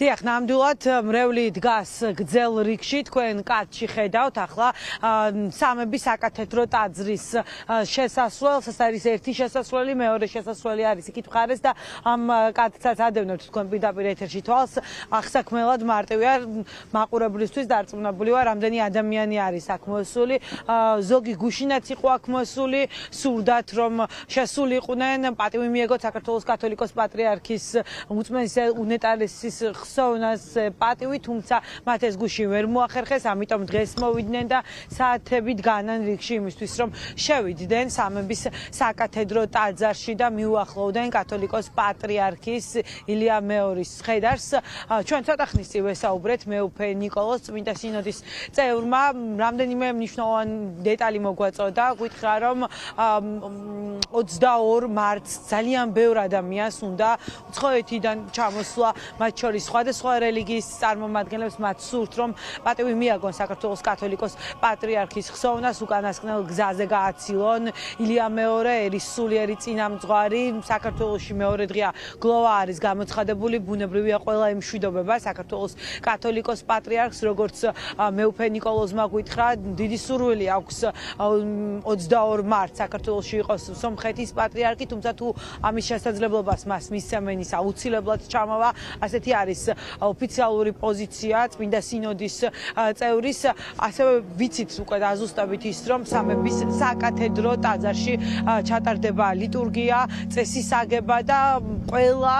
დიახ, ნამდვილად მრევლი დგას გრძელ რიგში, თქვენ კადრში ხედავთ ახლა სამები საკათედრო ტაძრის შესასვლელს, ეს არის ერთი შესასვლელი, მეორე შესასვლელი არის იქით მხარეს და ამ კადრსაც ადევნებთ თქვენ პირდაპირ ეთერში თვალს. აღსაქმელად მარტივია, მაყურებლისთვის დარწმუნებული ვარ, რამდენი ადამიანი არის აქ მოსული, ზოგი გუშინაც იყო აქ მოსული, სურდათ რომ შესულიყვნენ, პატივი მიეგოთ საქართველოს კათოლიკოს პატრიარქის უწმენისა უნეტარესის ხსოვნას პატივი, თუმცა მათ ეს გუში ვერ მოახერხეს, ამიტომ დღეს მოვიდნენ და საათებით განან რიგში იმისთვის, რომ შევიდნენ სამების საკათედრო ტაძარში და მიუახლოვდნენ კათოლიკოს პატრიარქის ილია მეორის ხედარს. ჩვენ ცოტა ხნის წინ ვესაუბრეთ მეუფე ნიკოლოზ წმინდა სინოდის წევრმა, რამდენიმე მნიშვნელოვანი დეტალი მოგვაწოდა, გითხრა რომ 22 მარტს ძალიან ბევრ ადამიანს უნდა უცხოეთიდან ჩამოსვლა, მათ შორის სხვადასხვა რელიგიის წარმომადგენლებს, მათ სურთ რომ პატივი მიაგონ საქართველოს კათოლიკოს პატრიარქის ხსოვნას, უკანასკნელ გზაზე გააცილონ ილია მეორე, ერის სულიერი წინამძღვარი. საქართველოში მეორე დღეა გლოვა არის გამოცხადებული, ბუნებრივია ყველა იმშვიდობება საქართველოს კათოლიკოს პატრიარქს, როგორც მეუფე ნიკოლოზმა გითხრა, დიდი სურვილი აქვს 22 მარტს საქართველოში იყოს სომხეთის პატრიარქი, თუმცა თუ ამის შესაძლებლობას მას მისცემენ, ის აუცილებლად ჩამოვა. ასეთი არის ოფიციალური პოზიცია წმინდა სინოდის წევრის. ასევე ვიცით უკვე დაზუსტებით ის, რომ სამების საკათედრო ტაძარში ჩატარდება ლიტურგია, წესის აგება და ყველა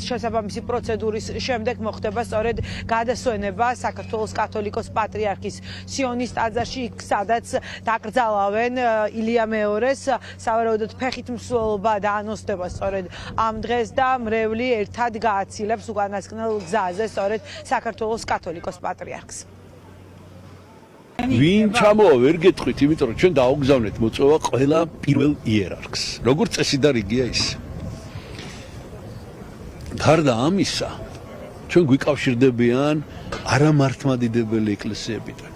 შესაბამისი პროცედურის შემდეგ მოხდება სწორედ გადასვენება საქართველოს კათოლიკოს პატრიარქის სიონის ტაძარში, სადაც დაკრძალავენ ილია მეორეს. სავარაუდოდ ფეხით მსვლელობა დაანონსდება სწორედ ამ დღეს და მრევლი ერთად გააცილებს უკანასკნელ გზაზე სწორედ საქართველოს კათოლიკოს პატრიარქს. ვინ ჩამოვა ვერ გეტყვით, იმიტომ რომ ჩვენ დაუგზავნეთ მოწვევა ყველა პირველ იერარქს. როგორც წესი და რიგია ის. გარდა ამისა, ჩვენ გვიკავშირდებიან არამართლმადიდებელი ეკლესიებიდან.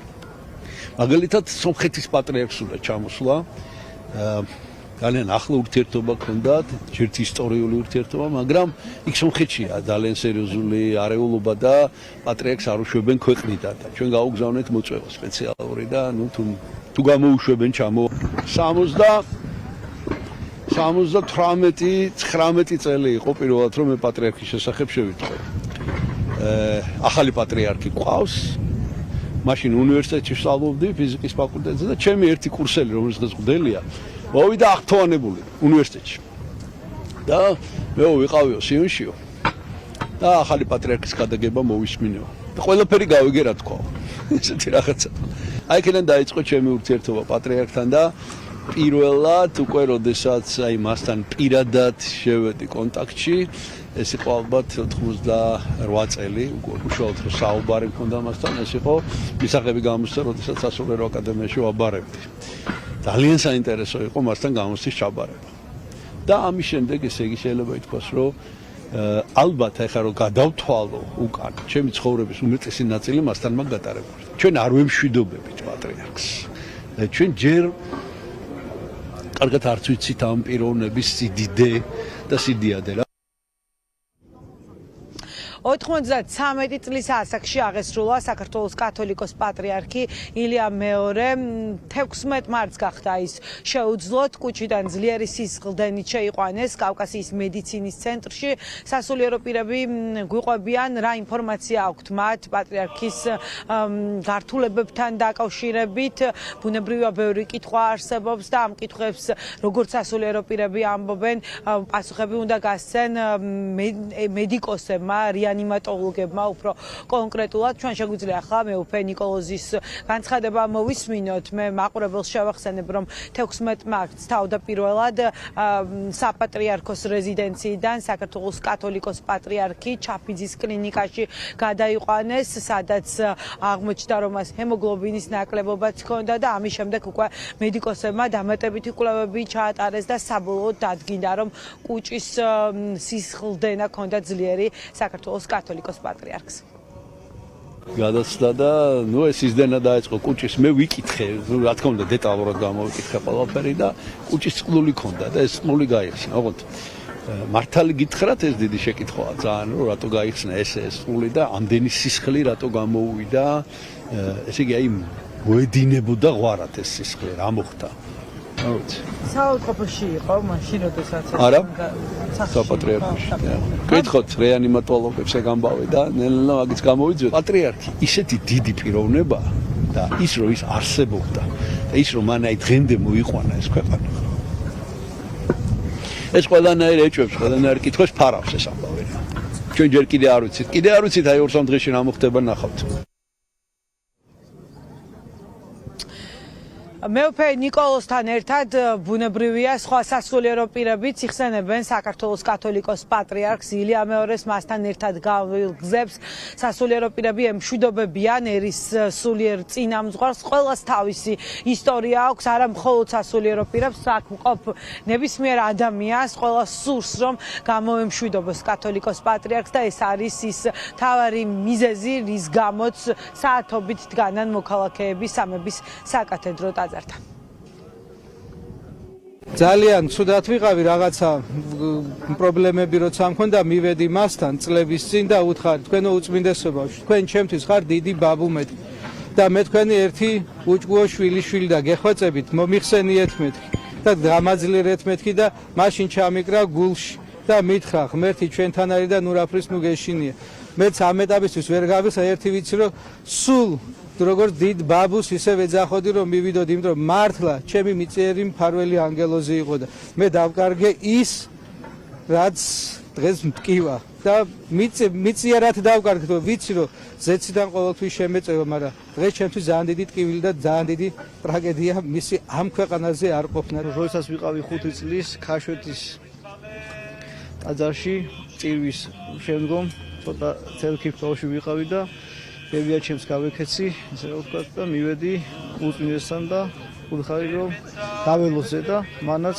მაგალითად, სომხეთის პატრიარქს უნდა ჩამოსვლა. ძალიან ახლა ურთიერთობა ჰქონდათ, ერთი ისტორიული ურთიერთობა, მაგრამ იქ სომხეთშია ძალიან სერიოზული არეულობა და პატრიარქს არ უშვებენ ქვეყნიდან და ჩვენ გაუგზავნეთ მოწვევა სპეციალური და თუ გამოუშვებენ ჩამო 78-19 წელი იყო პირველად რომ მე პატრიარქის შესახებ შევიტყვე. ახალი პატრიარქი ყავს. მაშინ უნივერსიტეტში ვსწავლობდი ფიზიკის ფაკულტეტზე და ჩემი ერთი კურსელი, რომელსაც გვდელია, მოვიდა აღთოვანებული უნივერსიტეტში. და მე ვიყავიო სიონშიო. და ახალი პატრიარქის გადაგება მოვისმინეო. და ყველაფერი გავიგე რა თქვა. ესეთი რაღაცა. აი იქიდან დაიწყო ჩემი ურთიერთობა პატრიარქთან და პირველად უკვე როდესაც აი მასთან პირადად შევედი კონტაქტში, ეს იყო ალბათ 98 წელი, უკვე უშუალოდ რომ საუბარი მქონდა მასთან, ეს იყო მისაღები გამოსცა, როდესაც სასულიერო აკადემიაში ვაბარებდი. ძალიან საინტერესო იყო მასთან გამოსცის ჩაბარება. და ამის შემდეგ ესე იგი შეიძლება ითქვას, რომ ალბათ ახლა რომ გადავთვალო უკან, ჩემი ცხოვრების უმეტესი ნაწილი მასთან მაგ გატარებული. ჩვენ არ ვემშვიდობებით პატრიარქს. ჩვენ ჯერ კარგად არც ვიცით ამ პიროვნების სიდიდე და სიდიადე. 93 წლის ასაკში აღესრულა საქართველოს კათოლიკოს პატრიარქი ილია მეორე. 16 მარტს გახდა ის შეუძლოდ, კუჩიდან ძლიერი სისხლდენით შეიყვანეს კავკასიის მედიცინის ცენტრში. სასულიერო პირები გვიყვებიან, რა ინფორმაცია აქვთ მათ პატრიარქის გართულებებთან დაკავშირებით. ბუნებრივია ბევრი კითხვა არსებობს და ამ კითხვებს როგორც სასულიერო პირები ამბობენ, პასუხები უნდა გასცენ მედიკოსებმა, ანიმატოლოგებმა უფრო კონკრეტულად. ჩვენ შეგვიძლია ახლა მეუფე ნიკოლოზის განცხადება მოვისმინოთ. მე მაყურებელს შევახსენებ, რომ 16 მარტს თავდაპირველად საპატრიარქოს რეზიდენციიდან საქართველოს კათოლიკოს პატრიარქი ჩაფიძის კლინიკაში გადაიყვანეს, სადაც აღმოჩნდა, რომ მას ჰემოგლობინის ნაკლებობაც ჰქონდა და ამის შემდეგ უკვე მედიკოსებმა დამატებითი კვლევები ჩაატარეს და საბოლოოდ დადგინდა, რომ კუჭის სისხლდენა ჰქონდა ძლიერი საქართველოს კათოლიკოს პატრიარქს. გადაცდა და ეს ისდენა დაიწყო კუჭის, მე ვიკითხე, რა თქმა უნდა დეტალურად გამოვიკითხე ყველაფერი და კუჭის წყლული ჰქონდა და ეს წყლული გაიხსნა. ოღონდ მართალი გითხრათ ეს დიდი შეკითხვაა ძალიან რომ რატო გაიხსნა ეს სრული და ამდენი სისხლი რატო გამოუვიდა ესე იგი აი მოედინებოდა ღვარად ეს სისხლი რა მოხდა რა ვიცი საავადმყოფოში იყო მაშინ როდესაც არა საპატრიარქოში გითხოთ რეანიმატოლოგებს ეგამბავე და ნელა მაგის გამოვიძვეთ პატრიარქი ისეთი დიდი პიროვნება და ის რომ ის არსებობდა და ის რომ მან აი დღემდე მოიყვანა ეს ქვეყანა ეს ყველანაირ ეჭვებს ყველანაირ კითხვებს ფარავს ეს ამბავი ჩვენ ჯერ კიდე არ ვიცით აი 2-3 დღეში რა მოხდება ნახავთ მეუფე ნიკოლოსთან ერთად ბუნებრივია სხვა სასულიერო პირებიც იხსენებენ საქართველოს კათოლიკოს პატრიარქს ილია მეორეს მასთან ერთად გავგზებს სასულიერო პირები ემშვიდობებიან ერის სულიერ წინამძღვარს ყველას თავისი ისტორია აქვს არა მხოლოდ სასულიერო პირებს აქ მყოფ ნებისმიერ ადამიანს ყველას სურს რომ გამოემშვიდობოს კათოლიკოს პატრიარქს და ეს არის ის მთავარი მიზეზი რის გამოც საათობით დგანან მოქალაქეები სამების საკათედრო ძალიან ცუდად ვიყავი რაღაცა პრობლემები როცა მქონდა მივედი მასთან წლების წინ და უთხარი თქვენო უწმინდესობა თქვენ ჩემთვის ხარ დიდი ბაბუმეთი და მე თქვენი ერთი უჭკუო შვილი და გეხვეწებით მომიხსენიეთ მეთქი და გამაძლიერეთ მეთქი და მაშინ ჩამიკრა გულში და მითხრა ღმერთი ჩვენთან არის და ნურაფრის ნუ გეშინია მეც ამ ეტაპისთვის ვერ გავიხსნა ერთი ვიცი რომ სულ როგორც დიდ ბაბუს ისე ვეძახოდი რომ მივიდოდი იმიტომ რომ მართლა ჩემი მიწიერი მფარველი ანგელოზი იყო და მე დავკარგე ის რაც დღეს მტკივა და მიწიერად დავკარგე რომ ვიცი რომ ზეციდან ყოველთვის შემეწევა მაგრამ დღეს ჩემთვის ძალიან დიდი ტკივილი და ძალიან დიდი ტრაგედია მისი ამ ქვეყანაზე არ ყოფნა როდესაც ვიყავი 5 წლის ქაშვეთის ტაძარში წირვის შემდგომ ცოტა ცელქიფტოში ვიყავი და გებია ჩემს გავეკეცი, ესე რომ ვთქვათ და მივედი უწმინდესთან და ვუთხარი რომ დაველოზე და მანაც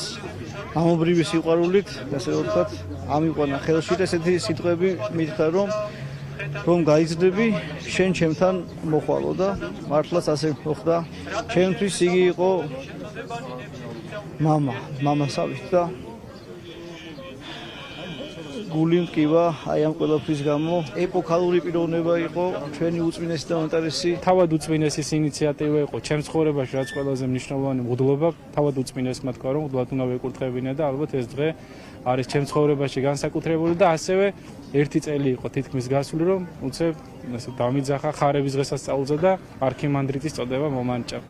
ამობრივი სიყვარულით, ესე რომ ვთქვათ, ამიყვანა ხელში და ესეთი სიტყვები მითხრა რომ გაიზრდები, შენ ჩემთან მოხვალო და მართლაც ასე მოხდა. ჩემთვის იგი იყო მამასავით და გული მტკივა აი ამ ყველაფრის გამო ეპოქალური პიროვნება იყო ჩვენი უწმინესი და უმეტარესი თავად უწმინესის ინიციატივა იყო ჩემს ცხოვრებაში რაც ყველაზე მნიშვნელოვანი მღვდლობა თავად უწმინესმა თქვა რომ მღვდლად უნდა ვეკურთხებინა და ალბათ ეს დღე არის ჩემს ცხოვრებაში განსაკუთრებული და ასევე ერთი წელი იყო თითქმის გასული რომ უცებ ასე დამიძახა ხარების დღესასწაულზე და არქიმანდრიტის წოდება მომანჭა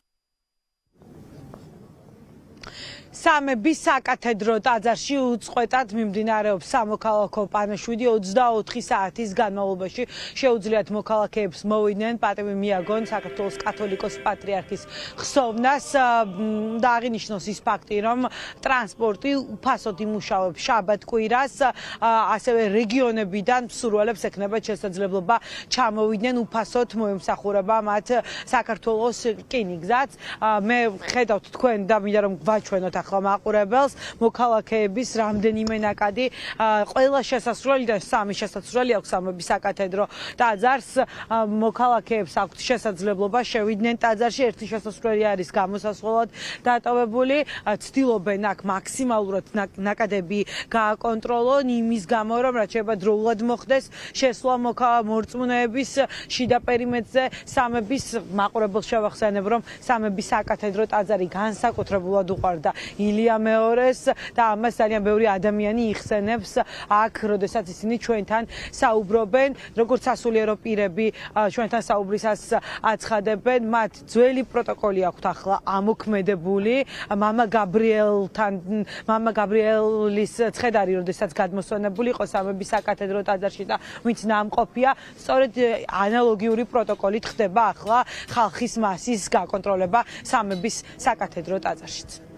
სამების საკათედრო ტაძარში უწყვეტად მიმდინარეობს სამოქალაქო პანაშვიდი 24 საათის განმავლობაში შეუძლიათ მოქალაქეებს მოვიდნენ პატივი მიაგონ საქართველოს კათოლიკოს პატრიარქის ხსოვნას და აღინიშნოს ის ფაქტი რომ ტრანსპორტი უფასოდ იმუშავებს შაბათ-კვირას ასევე რეგიონებიდან მსურველებს ექნებათ შესაძლებლობა ჩამოვიდნენ უფასოდ მოემსახურება მათ საქართველოს რკინიგზაც მე ხედავთ თქვენ და მინდა რომ გვაჩვენოთ მაყურებელს მოქალაქეების რამდენიმე ნაკადი ყველა შესასვლელიდან 3 შესასვლელი აქვს სამების საკათედრო ტაძარს მოქალაქეებს აქვთ შესაძლებლობა შევიდნენ ტაძარში ერთი შესასვლელი არის გამოსასვლელად დატოვებული ცდილობენ აქ მაქსიმალურად ნაკადები გააკონტროლონ იმის გამო რომ რაც შეიძლება დროულად მოხდეს შესვლა მორწმუნეების შიდა პერიმეტრზე სამების მაყურებელს შევახსენებ რომ სამების საკათედრო ტაძარი განსაკუთრებულად უყვარდა ილია მეორეს და ამას ძალიან ბევრი ადამიანი იხსენებს აქ, როდესაც ისინი ჩვენთან საუბრობენ, როგორც სასულიერო პირები ჩვენთან საუბრისას აცხადებენ, მათ ძველი პროტოკოლი აქვთ ახლა ამოქმედებული, მამა გაბრიელის ცხედარი, როდესაც გადმოსვენებული იყო სამების საკათედრო ტაძარში და ვინც ნამყოფია, სწორედ ანალოგიური პროტოკოლით ხდება ახლა ხალხის მასის გაკონტროლება სამების საკათედრო ტაძარშიც.